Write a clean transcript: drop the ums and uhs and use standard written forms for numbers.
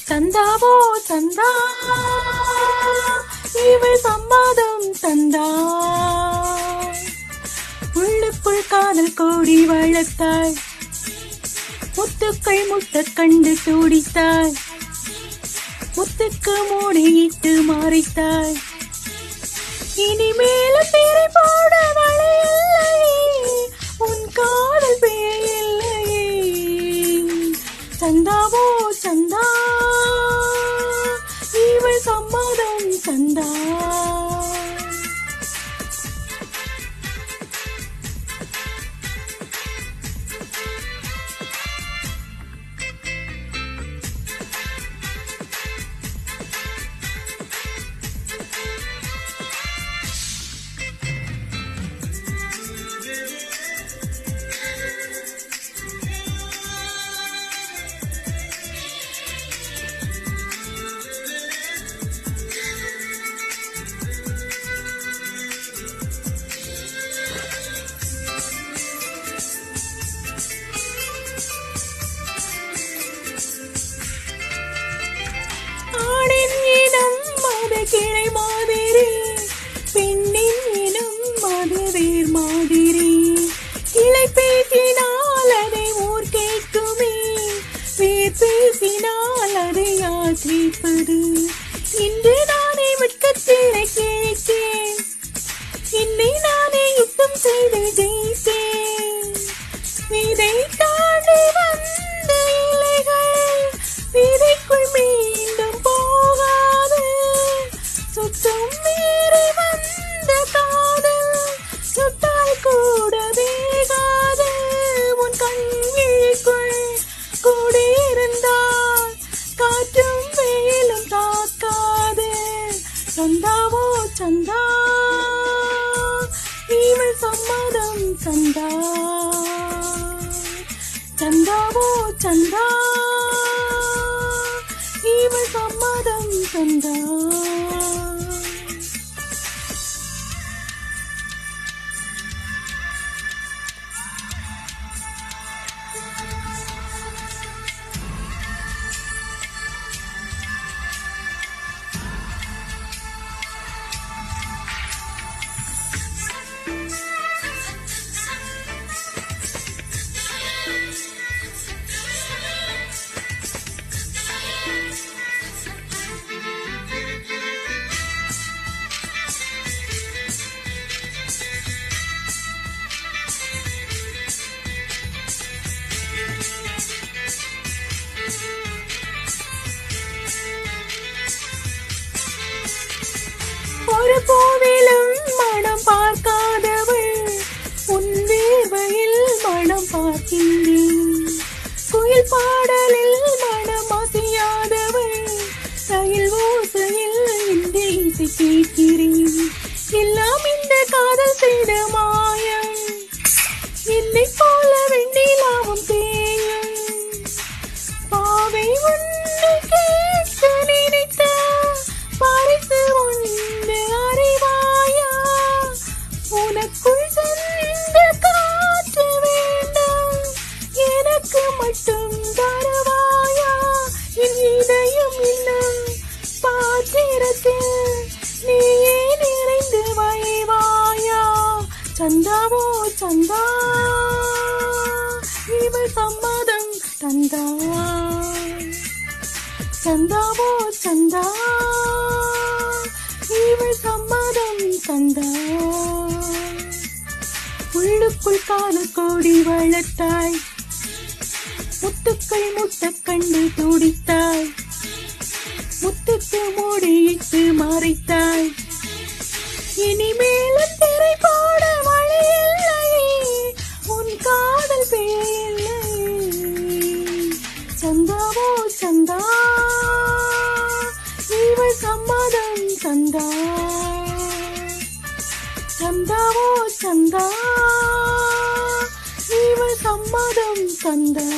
சந்தாவோ சந்தா இவள் சம்மாதம் தந்தா உள்ளுக்குள் காதல் கோடி வளர்த்தாள் முத்துக்கள் முட்ட கண்டு துடித்தாள் முத்துக்கு மூடியிட்டு மாறித்தாள் இனிமேல பேரை போட வளையில்லையே உன் காதல் பேயில்லையே சந்தாவோ சந்தா இவள் சம்மதம் சந்தா கிளை மாதிரி பெண்ணின் இனம் அது வேர் மாதிரி கிளை பேசினால் அதை ஊர் கேட்குமே வேர் பேசினால் அதை யார் கேட்பது இன்று நானே வெட்கத்திலே கேட்டேன் என்னை நானே யுத்தம் செய்து ஜெயித்தேன் விதை தாண்டி வந்த இலைகள் விதைக்குள் மீண்டும் போகாது சுத்தம் மீறி வந்த காதல் சுட்டால் கூட வேகாது உன் கண்ணிற்குள் கூடியிருந்தால் காற்றும் வெயிலும் தாக்காது சந்தாவோ சந்தா இவள் சம்மதம் சந்தா சந்தாவோ சந்தா இவள் சம்மதம் சந்தா ஒரு கோவிலும் மனம் பார்க்காதவள் உன் வேர்வையில் மனம் பார்க்கின்றேன் குயில் பாடலில் மனம் அசையாதவள் ரயில் ஓசையில் இந்த இசை கேட்கிறேன் எல்லாம் இந்த காதல் செய்த மாயம் என்னை போல வெண்ணிலாவும் தேயும் பாவை உன்னை கேட்க நினைத்த பறித்து ஒன்று அறிவாயா உனக்குள் சென்ற காற்று வேண்டாம் எனக்கு மட்டும் தருவாயா என் இதயம் இன்னும் பாத்திரத்தில் நீயே நிறைந்து வைவாயா சந்தாவோ சந்தா இவள் சம்மதம் தந்தா சந்தாவோ சந்தா இவள் சம்மதம் தந்தா உள்ளுக்குள் காதல் கோடி வளர்த்தாய் முத்துக்கள் முட்ட கண்டு துடித்தாய் முத்துக்கு மூடியிட்டு மறைத்தாய் இனிமேல திரை போட வழியில்லையே உன் காதல் பேயில்லையே சந்தாவோ சந்தா இவள் சம்மதம் சந்தா சந்தாவோ சந்தா இவள் சம்மதம் சந்தா